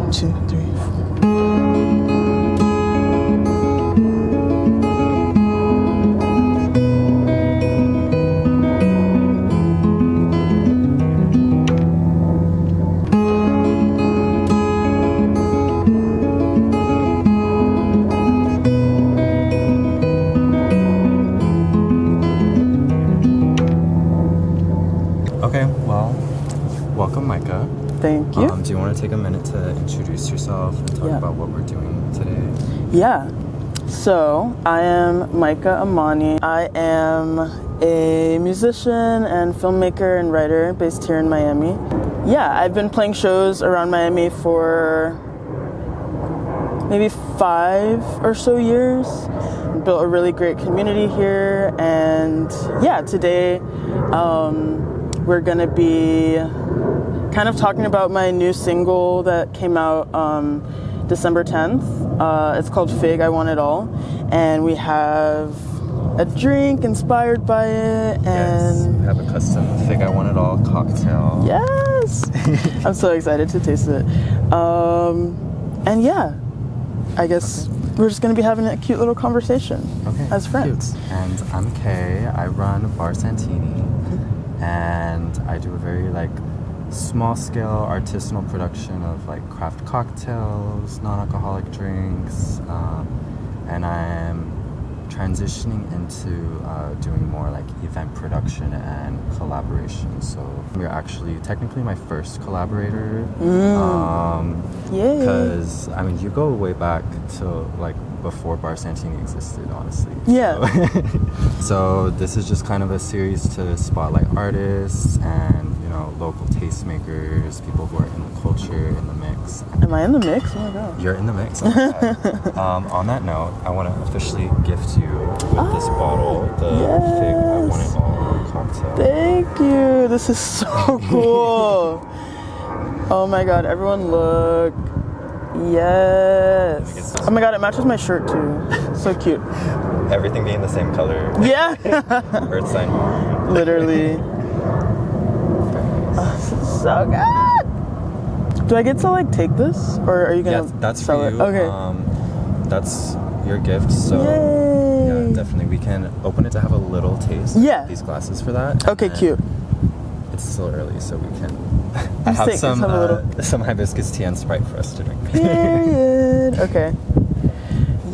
1, 2, 3, 4. Okay, well, welcome, Micah. Thank you. Do you want to take a minute to introduce yourself and talk about what we're doing today? Yeah. So, I am Mikah Amani. I am a musician and filmmaker and writer based here in Miami. Yeah, I've been playing shows around Miami for maybe 5 or so years. Built a really great community here, and yeah, today we're gonna be kind of talking about my new single that came out December 10th. It's called Fig, I Want It All, and we have a drink inspired by it. And yes, we have a custom Fig, I Want It All cocktail. Yes! I'm so excited to taste it. And yeah, I guess we're just gonna be having a cute little conversation as friends. Cute. And I'm Kay. I run Bar Santini, and I do a very small-scale artisanal production of craft cocktails, non-alcoholic drinks, and I'm transitioning into doing more event production and collaboration. So you're actually technically my first collaborator. Because you go way back to before Bar Santini existed, honestly. Yeah. So this is just kind of a series to spotlight artists and local tastemakers, people who are in the culture, in the mix. Am I in the mix? Oh my god. You're in the mix. On that note, I want to officially gift you with this bottle, the Fig I Want It All cocktail. Thank you. This is so cool. Oh my god, everyone look. Yes. Oh my god, it matches my shirt too. So cute. Everything being the same color. Yeah. Earth sign. Literally. Oh, this is so good. Do I get to take this, or are you gonna that's sell for you. it? Okay. That's your gift. So yay. yeah, definitely we can open it to have a little taste. Yeah. These glasses for that. Okay, cute. It's still early, so we can have some hibiscus tea and Sprite for us to drink. Period. Okay.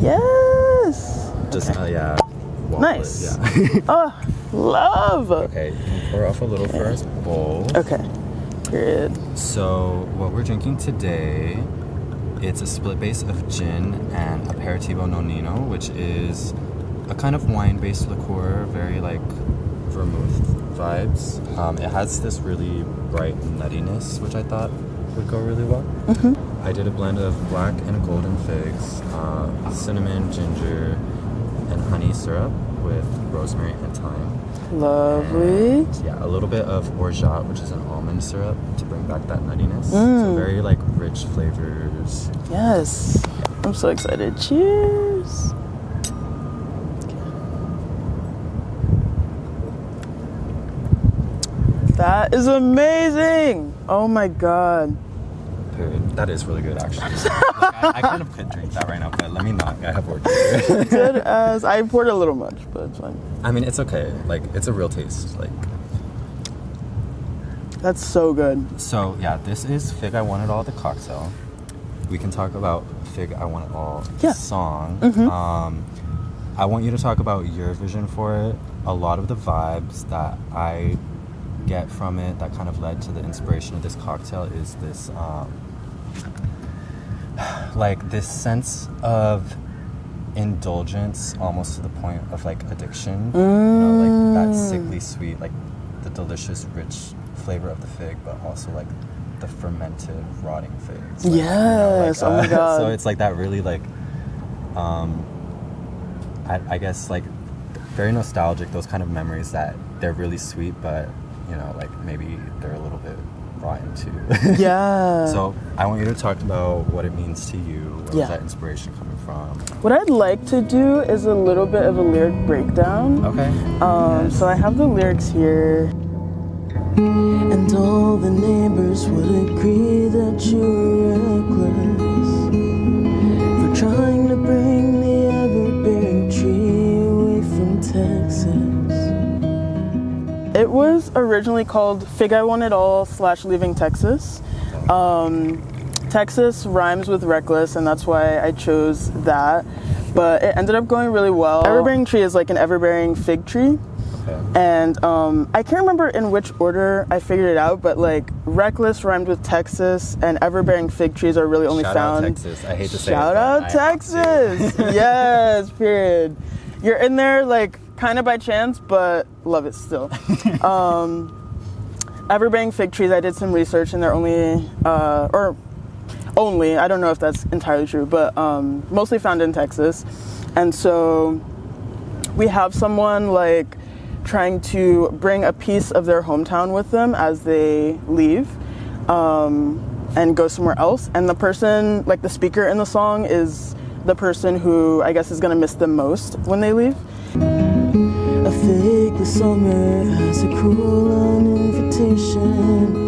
Yes. Just yeah. Nice. Yeah. Oh, love. Okay, you can pour off a little for us both. Okay. Period. So what we're drinking today, it's a split base of gin and aperitivo nonino, which is a kind of wine-based liqueur, very vermouth vibes. It has this really bright nuttiness, which I thought would go really well. I did a blend of black and golden figs, cinnamon, ginger, and honey syrup with rosemary and thyme. Lovely. And, yeah, a little bit of orgeat, which is an almond syrup, to bring back that nuttiness. So very rich flavors. Yes. I'm so excited. Cheers. That is amazing. Oh my god. Period. That is really good, actually. I kind of could drink that right now, but let me not. I have work to do. Good as I poured a little much, but it's fine. I mean, it's okay. It's a real taste. That's so good. So yeah, this is Fig I Want It All, the cocktail. We can talk about Fig I Want It All, the song. I want you to talk about your vision for it. A lot of the vibes that I get from it that kind of led to the inspiration of this cocktail is this this sense of indulgence, almost to the point of addiction. That sickly sweet, the delicious rich flavor of the fig, but also the fermented rotting figs. Yes. Oh my god. So it's that really I guess very nostalgic, those kind of memories that they're really sweet, but maybe they're a little bit rotten too. Yeah. So I want you to talk about what it means to you. Where's that inspiration coming from? What I'd like to do is a little bit of a lyric breakdown. Okay. So I have the lyrics here. And all the neighbors would agree that you're reckless for trying to bring the ever-bearing tree away from Texas. It was originally called Fig I Want It All / Leaving Texas. Texas rhymes with reckless, and that's why I chose that. But it ended up going really well. Ever-bearing tree is like an ever-bearing fig tree. Okay. And I can't remember in which order I figured it out, but like reckless rhymed with Texas, and ever-bearing fig trees are really only found. Shout out Texas. I hate to say it. Shout out Texas. Yes, period. You're in there like kind of by chance, but love it still. Ever-bearing fig trees, I did some research, and they're only, I don't know if that's entirely true, but mostly found in Texas. And so we have someone like trying to bring a piece of their hometown with them as they leave and go somewhere else. And the person, like the speaker in the song, is the person who I guess is going to miss them most when they leave. A fig this summer has a cruel invitation.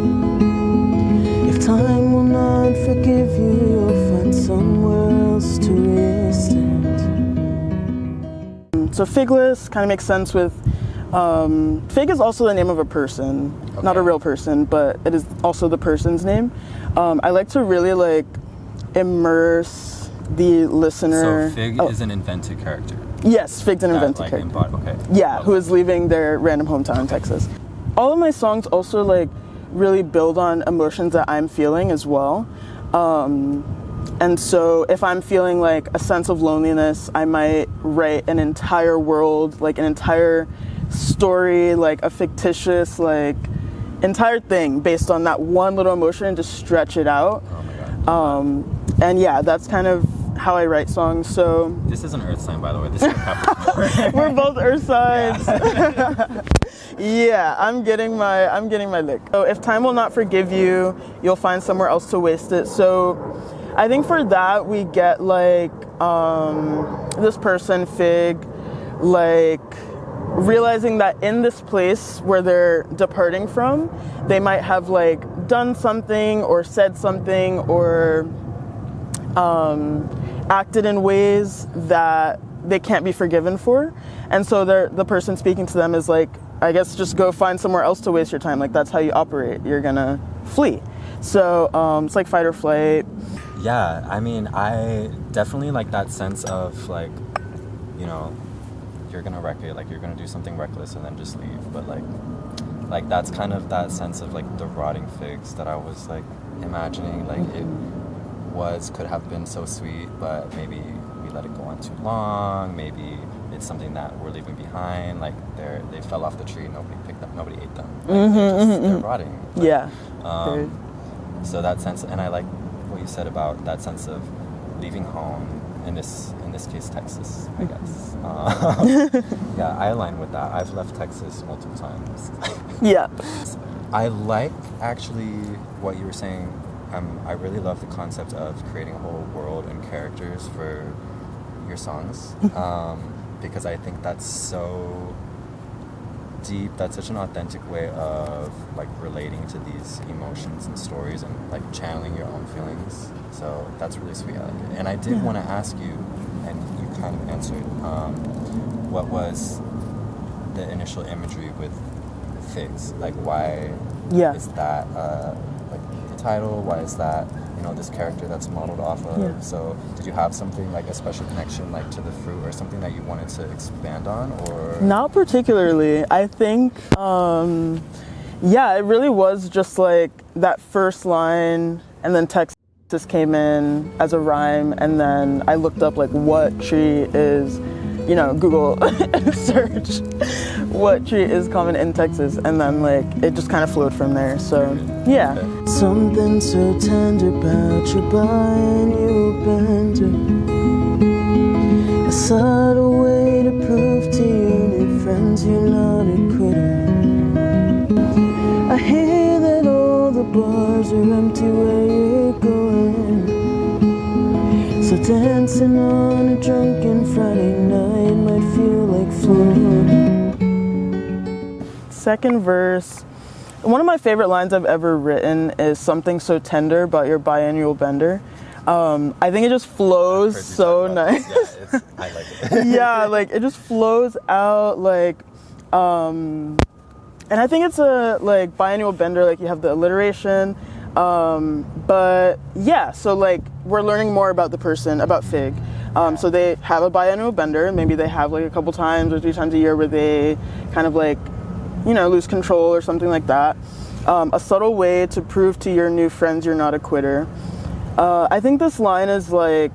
If time will not forgive you, you'll find somewhere else to waste it. So figless kind of makes sense with fig is also the name of a person, okay. Not a real person, but it is also the person's name. I like to really like immerse the listener. So fig is an invented character. Yes, Fig's an invented character. Okay. Yeah, who is leaving their random hometown in Texas. All of my songs also like really build on emotions that I'm feeling as well. And so if I'm feeling like a sense of loneliness, I might write an entire world, like an entire story, like a fictitious, like entire thing based on that one little emotion and just stretch it out. Oh my God. And yeah, that's kind of how I write songs. So this is an earth sign, by the way. This is a Capricorn. We're both earth signs. Yeah. Yeah, I'm getting my lick. So if time will not forgive you, you'll find somewhere else to waste it. So I think for that we get like this person Fig like realizing that in this place where they're departing from, they might have like done something or said something or acted in ways that they can't be forgiven for. And so the person speaking to them is like, I guess just go find somewhere else to waste your time. Like that's how you operate. You're gonna flee. So it's like fight or flight. Yeah, I mean, I definitely like that sense of like, you know, you're gonna wreck it, like you're gonna do something reckless and then just leave. But like that's kind of that sense of like the rotting figs that I was like imagining. Like it could have been so sweet, but maybe we let it go on too long. Maybe it's something that we're leaving behind. Like they fell off the tree, nobody picked them, nobody ate them. Like they're rotting. Like, yeah. So that sense, and I like what you said about that sense of leaving home. In this case, Texas, I guess. Yeah, I align with that. I've left Texas multiple times. Yeah. I like actually what you were saying. I really love the concept of creating a whole world and characters for your songs, because I think that's so deep. That's such an authentic way of like relating to these emotions and stories and like channeling your own feelings. So that's really sweet. I like it. And I did want to ask you, and you kind of answered, what was the initial imagery with figs? Like why is that like the title? Why is that, you know, this character that's modeled off of? Yeah. So did you have something like a special connection like to the fruit or something that you wanted to expand on, or? Not particularly. I think, yeah, it really was just like that first line and then Texas came in as a rhyme, and then I looked up like what tree is, you know, Google search what tree is common in Texas, and then like it just kind of flowed from there. So yeah. Something so tender about your body, you bend a subtle way to prove to you and your friends you're not a quitter. I hear that all the bars are empty where you're going, so dancing on a drunken Friday night might feel like fun. Second verse, One of my favorite lines I've ever written is something so tender about your biannual bender. I think it just flows so nice. Yeah, I like it. Yeah, like it just flows out like, and I think it's a like biannual bender, like you have the alliteration, but yeah, so like we're learning more about the person, about Fig. So they have a biannual bender, maybe they have like a couple times or 3 times a year where they kind of like, you know, lose control or something like that. A subtle way to prove to your new friends you're not a quitter. I think this line is like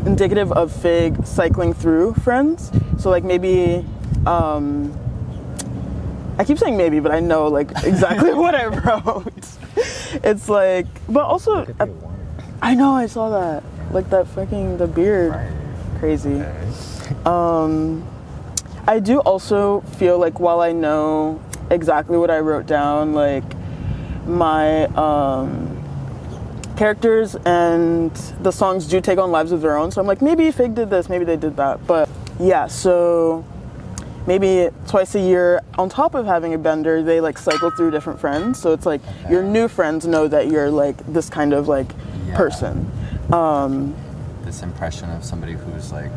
indicative of Fig cycling through friends. So like maybe, I keep saying maybe, but I know like exactly what I wrote. It's like, but also, I know, I saw that. Like that fucking, the beard. Right. Crazy. Okay. I do also feel like while I know exactly what I wrote down, like my characters and the songs do take on lives of their own. So I'm like, maybe Fig did this, maybe they did that. But yeah, so maybe twice a year, on top of having a bender, they like cycle through different friends. So it's like your new friends know that you're like this kind of like person. This impression of somebody who's like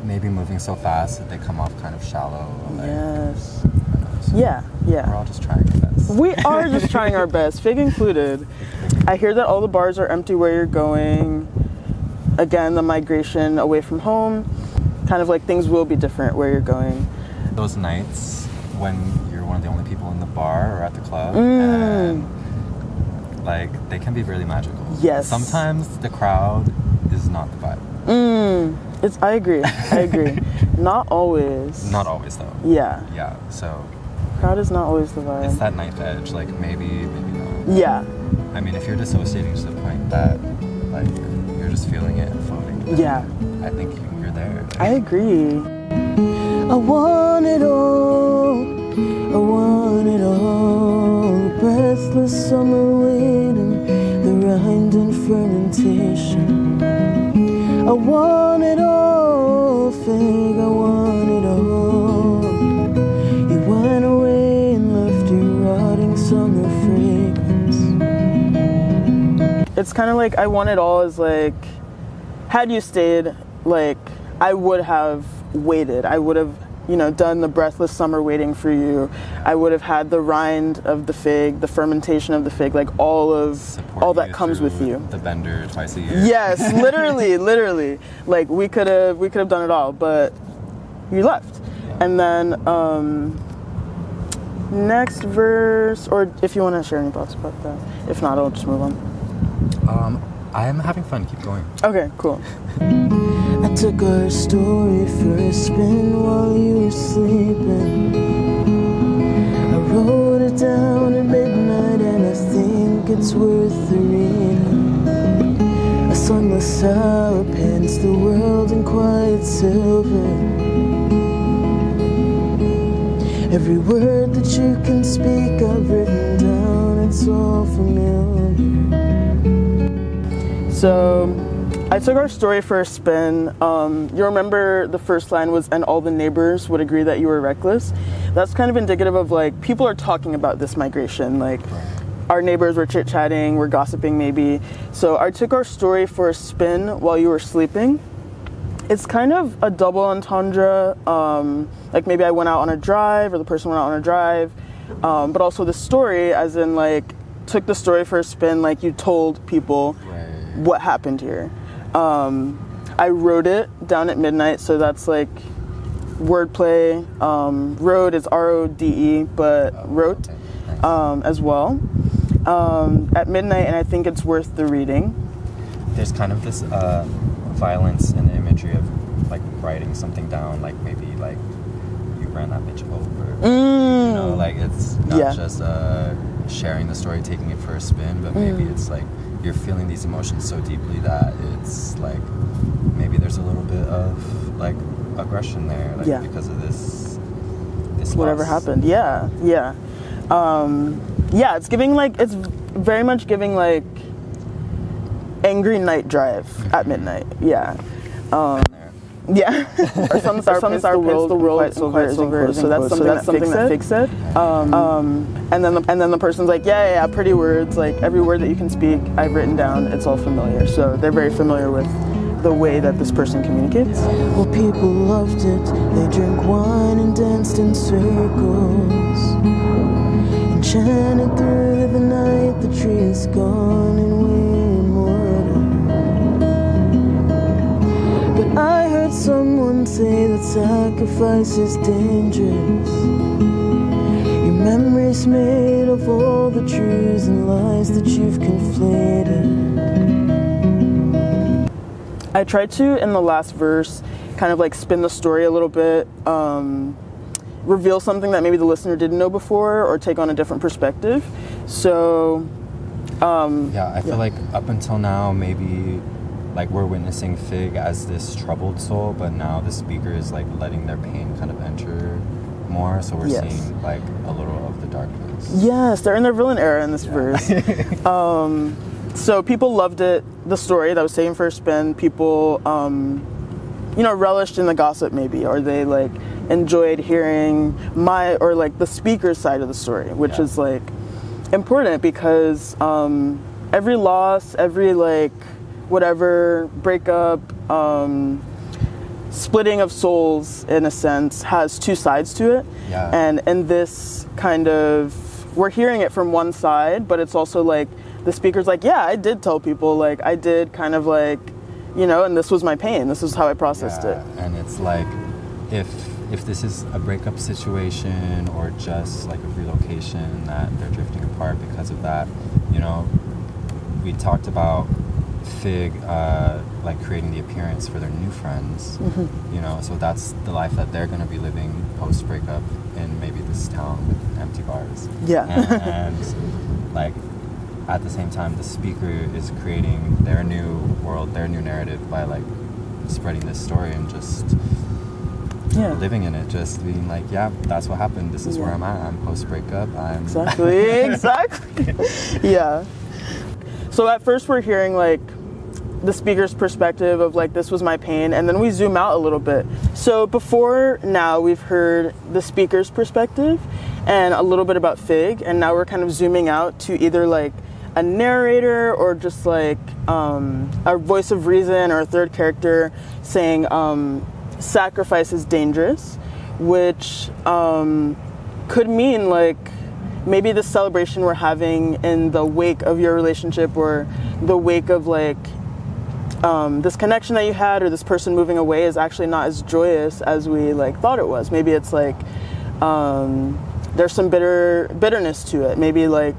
maybe moving so fast that they come off kind of shallow. Like, yes. So Yeah. we're all just trying our best. We are just trying our best, Fig included. I hear that all the bars are empty where you're going. Again, the migration away from home. Kind of like things will be different where you're going. Those nights when you're one of the only people in the bar or at the club, and like they can be really magical. Yes. Sometimes the crowd is not the vibe. I agree. Not always. Not always though. Yeah. Yeah. So Crowd is not always the vibe. it's that knife edge. Like maybe not. Yeah. I mean, if you're dissociating to the point that like you're just feeling it and floating. then Yeah. I think you're there. I agree. I want it all. I want it all. The breathless summer waiting, the rind and fermentation. I want it all, Fig, I want it all. You went away and left your rotting summer fragrance. It's kind of like I want it all is like, had you stayed, like, I would have waited. I would have, you know, done the breathless summer waiting for you. I would have had the rind of the fig, the fermentation of the fig, like all that comes with you. The bender twice a year. Yes, literally. Like we could have done it all, but you left. Yeah. And then next verse, or if you want to share any thoughts about that. If not, I'll just move on. I'm having fun. Keep going. Okay, cool. I took our story for a spin while you were sleeping. I wrote it down at midnight and I think it's worth the reading. A sunless hour paints the world in quiet silver. Every word that you can speak I've written down, it's all familiar. So I took our story for a spin. You remember the first line was, and all the neighbors would agree that you were reckless. That's kind of indicative of like, people are talking about this migration. Like our neighbors were chit-chatting, we're gossiping maybe. So I took our story for a spin while you were sleeping. It's kind of a double entendre. Like maybe I went out on a drive or the person went out on a drive. But also the story as in like, took the story for a spin, like you told people what happened here. I wrote it down at midnight, so that's like wordplay. Rode is R-O-D-E, but wrote as well at midnight, and I think it's worth the reading. There's kind of this violence in the imagery of like writing something down, like maybe like you ran that bitch over. You know, like it's not just sharing the story, taking it for a spin, but maybe it's like you're feeling these emotions so deeply that it's like maybe there's a little bit of like aggression there, like because of this whatever loss. happened. It's giving like, it's very much giving like angry night drive at midnight. Yeah. Or some star paints the world in quite silver. So that's something that Fig said. And then the person's like, yeah, pretty words. Like every word that you can speak, I've written down. It's all familiar. So they're very familiar with the way that this person communicates. Well, people loved it. They drank wine and danced in circles, enchanted through the night. The tree is gone and we're immortal. But I heard someone say that sacrifice is dangerous. Your memory's made of all the truths and lies that you've conflated. I tried to, in the last verse, kind of like spin the story a little bit, reveal something that maybe the listener didn't know before, or take on a different perspective. So, I feel like up until now, maybe like we're witnessing Fig as this troubled soul, but now the speaker is like letting their pain kind of enter more. So we're seeing like a little of the darkness. Yes, they're in their villain era in this verse. So people loved it, the story that was taken for a spin. People, relished in the gossip maybe, or they like enjoyed hearing the speaker's side of the story, which is like important because every loss, every like whatever breakup, splitting of souls in a sense has two sides to it. Yeah. And in this kind of, we're hearing it from one side, but it's also like, the speaker's like, yeah, I did tell people, like, I did kind of like, and this was my pain. This is how I processed it. And it's like, if this is a breakup situation or just like a relocation that they're drifting apart because of that, we talked about Fig, like creating the appearance for their new friends, so that's the life that they're going to be living post-breakup in maybe this town with empty bars. Yeah. and like, at the same time, the speaker is creating their new world, their new narrative by like spreading this story and just living in it, just being like, yeah, that's what happened. This is where I'm at. I'm post breakup. Exactly. Yeah. So at first we're hearing like the speaker's perspective of like, this was my pain, and then we zoom out a little bit. So before now we've heard the speaker's perspective and a little bit about Fig, and now we're kind of zooming out to either like a narrator or just like a voice of reason or a third character saying sacrifice is dangerous, which could mean like maybe the celebration we're having in the wake of your relationship, or the wake of like this connection that you had, or this person moving away, is actually not as joyous as we like thought it was. Maybe it's like there's some bitterness to it. Maybe like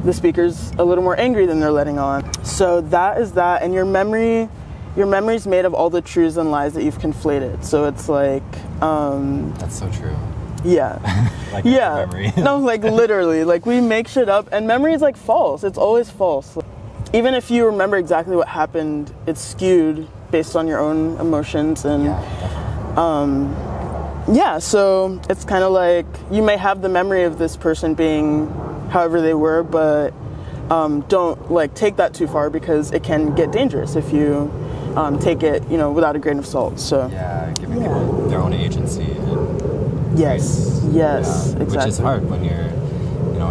the speaker's a little more angry than they're letting on. So that is that, and your memory's made of all the truths and lies that you've conflated. So it's like that's so true. Yeah. Like memory. No, like literally, like we make shit up, and memory is like false. It's always false. Even if you remember exactly what happened, it's skewed based on your own emotions and so it's kind of like you may have the memory of this person being however they were, but don't like take that too far, because it can get dangerous if you take it, without a grain of salt. So giving people their own agency. And yes, exactly. Which is hard when you're,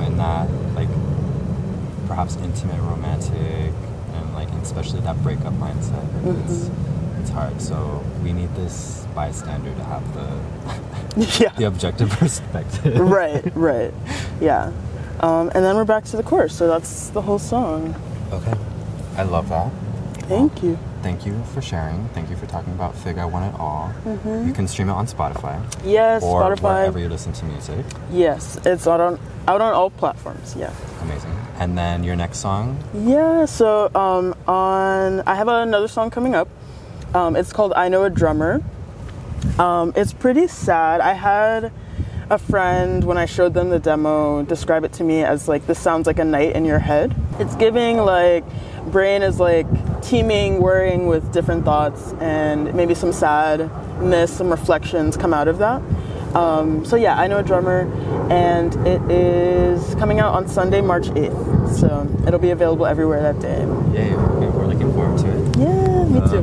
in that like perhaps intimate, romantic, and like especially that breakup mindset. It's hard. So we need this bystander to have the objective perspective. Right. Yeah. And then we're back to the chorus. So that's the whole song. Okay. I love that. Thank you. Thank you for sharing. Thank you for talking about Fig, I Want It All. You can stream it on Spotify. Yes, or Spotify. Wherever you listen to music. Yes, it's out on all platforms. Yeah. Amazing. And then your next song? Yeah. So I have another song coming up. It's called I Know a Drummer. It's pretty sad. I had a friend, when I showed them the demo, describe it to me as like, this sounds like a night in your head. It's giving like brain is like teeming, worrying with different thoughts, and maybe some sadness, some reflections come out of that. So yeah, I Know a Drummer, and it is coming out on Sunday, March 8th. So it'll be available everywhere that day. Yay, we're looking forward to it. Yeah, me too.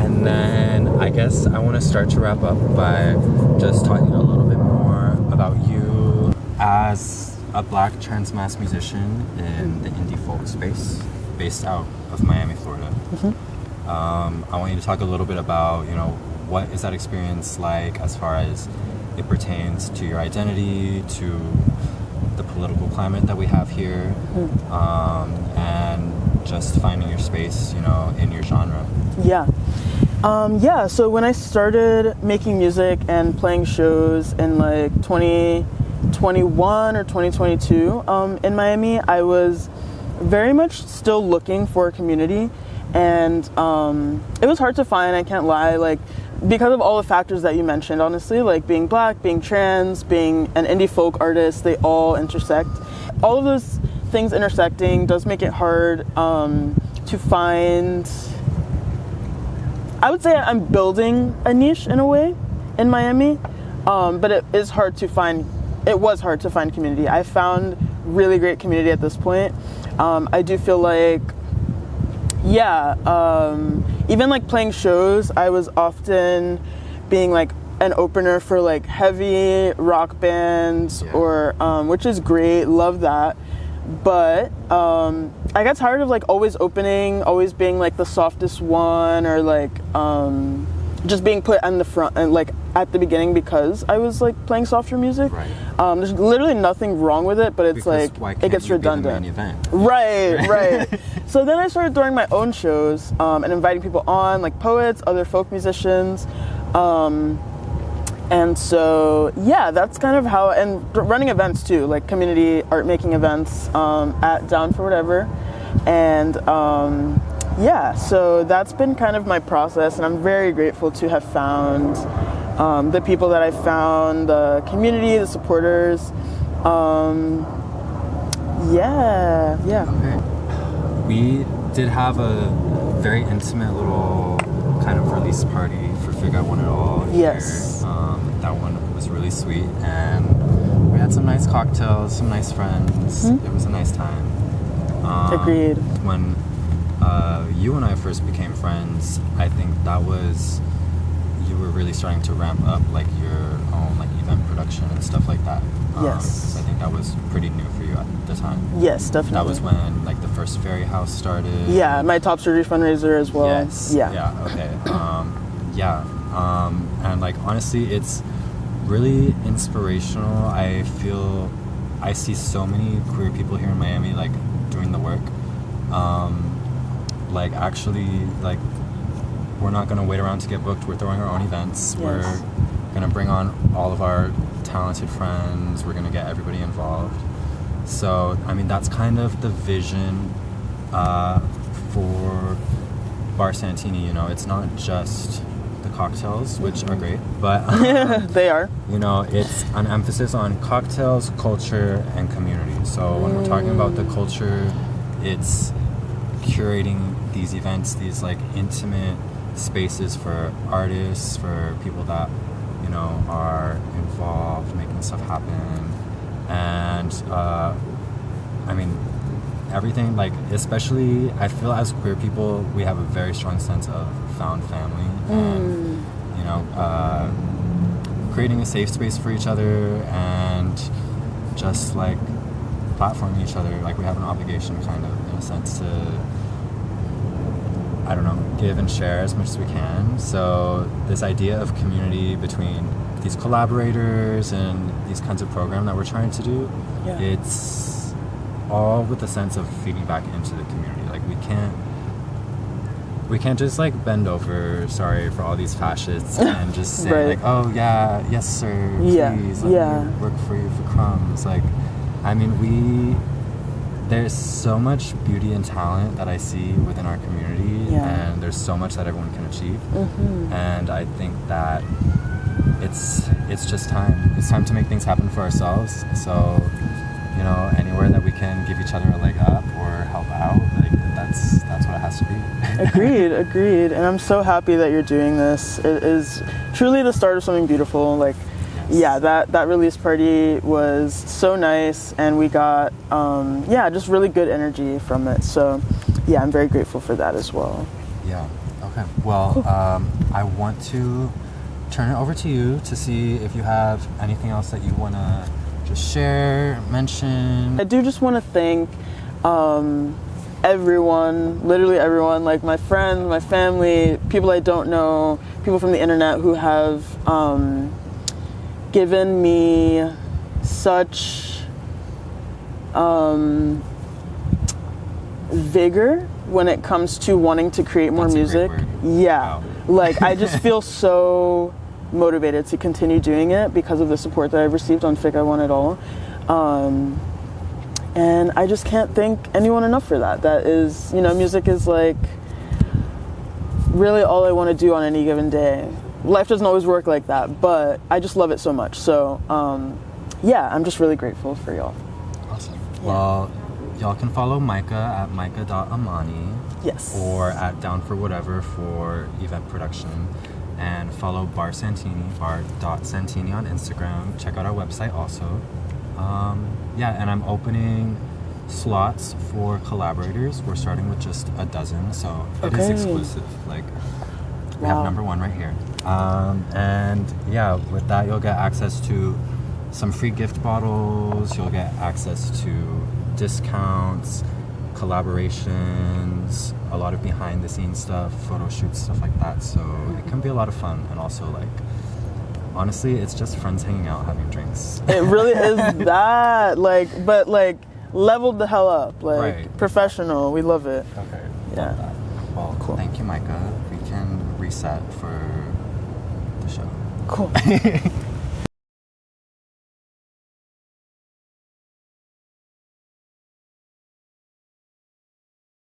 And then I guess I want to start to wrap up by just talking a little bit more about you as a Black trans mass musician in the indie folk space based out of Miami, Florida. I want you to talk a little bit about, you know, what is that experience like as far as it pertains to your identity, to the political climate that we have here, and just finding your space, you know, in your genre. So when I started making music and playing shows in like 2021 or 2022 in Miami, I was very much still looking for a community, and it was hard to find, I can't lie, like because of all the factors that you mentioned, honestly, like being Black, being trans, being an indie folk artist, they all intersect. All of those things intersecting does make it hard to find. I would say I'm building a niche in a way in Miami, but it is hard to find. It was hard to find community. I found really great community at this point. I do feel like, even like playing shows, I was often being like an opener for like heavy rock bands, or which is great, love that. But I got tired of like always opening, always being like the softest one, or like just being put on the front and like at the beginning because I was like playing softer music. Right. There's literally nothing wrong with it, but it's Because like it gets redundant. Be the main event? Right. So then I started throwing my own shows and inviting people on, like poets, other folk musicians. And so, that's kind of how, and running events too, like community art making events at Down for Whatever. And so that's been kind of my process, and I'm very grateful to have found the people that I found, the community, the supporters. Okay. We did have a very intimate little kind of release party for Figure Out One It All. Yes. Here. That one was really sweet, and we had some nice cocktails, some nice friends. It was a nice time. Agreed. When you and I first became friends, I think that was, you were really starting to ramp up like your own like event production and stuff like that. Yes. I think that was pretty new for you at the time. Yes, definitely. That was when like the first Fairy House started. Yeah, my top surgery fundraiser as well. Yes. Yeah. Okay. And like honestly, it's really inspirational. I feel I see so many queer people here in Miami like doing the work. Like actually, like we're not gonna wait around to get booked. We're throwing our own events. Yes. We're gonna bring on all of our talented friends. We're gonna get everybody involved. So I mean, that's kind of the vision for Bar Santini. You know, it's not just the cocktails, which are great, but they are. You know, it's an emphasis on cocktails, culture, and community. So when we're talking about the culture, it's curating these events, these like intimate spaces for artists, for people that, you know, are involved making stuff happen. And I mean, everything, like, especially I feel as queer people, we have a very strong sense of found family, and you know, creating a safe space for each other, and just like platforming each other. Like we have an obligation, kind of, in a sense, to, I don't know, give and share as much as we can. So this idea of community between these collaborators and these kinds of programs that we're trying to do, it's all with the sense of feeding back into the community. Like we can't just like bend over, sorry for all these fascists, and just say like, oh yeah, yes sir, please, let me work for you for crumbs. Like, I mean, there's so much beauty and talent that I see within our community, and there's so much that everyone can achieve. And I think that it's just time. It's time to make things happen for ourselves. So, you know, anywhere that we can give each other a leg up or help out, like that's what it has to be. Agreed. And I'm so happy that you're doing this. It is truly the start of something beautiful. Like, that release party was so nice, and we got just really good energy from it. So I'm very grateful for that as well. Yeah. Okay. Okay. Well, I want to turn it over to you to see if you have anything else that you want to just share, mention. I do just want to thank everyone, literally everyone, like my friends, my family, people I don't know, people from the internet who have given me such vigor when it comes to wanting to create more music. Yeah. Wow. Like I just feel so motivated to continue doing it because of the support that I've received on Fic I Want It All. And I just can't thank anyone enough for that. That is, you know, music is like really all I want to do on any given day. Life doesn't always work like that, but I just love it so much. So, yeah, I'm just really grateful for y'all. Awesome. Yeah. Well, y'all can follow Mikah at mikah.amani. Yes. Or at Down for Whatever for event production. And follow bar.santini on Instagram. Check out our website also. Yeah, and I'm opening slots for collaborators. We're starting with just a dozen, so it is exclusive. Like, we have number one right here. And yeah, with that, you'll get access to some free gift bottles. You'll get access to discounts, collaborations, a lot of behind the scenes stuff, photo shoots, stuff like that. So it can be a lot of fun, and also like, honestly, it's just friends hanging out, having drinks. It really is that, like, but like leveled the hell up, like right. Professional. We love it. Okay. Yeah. Love that. Well, cool. Thank you, Mikah. We can reset for the show. Cool.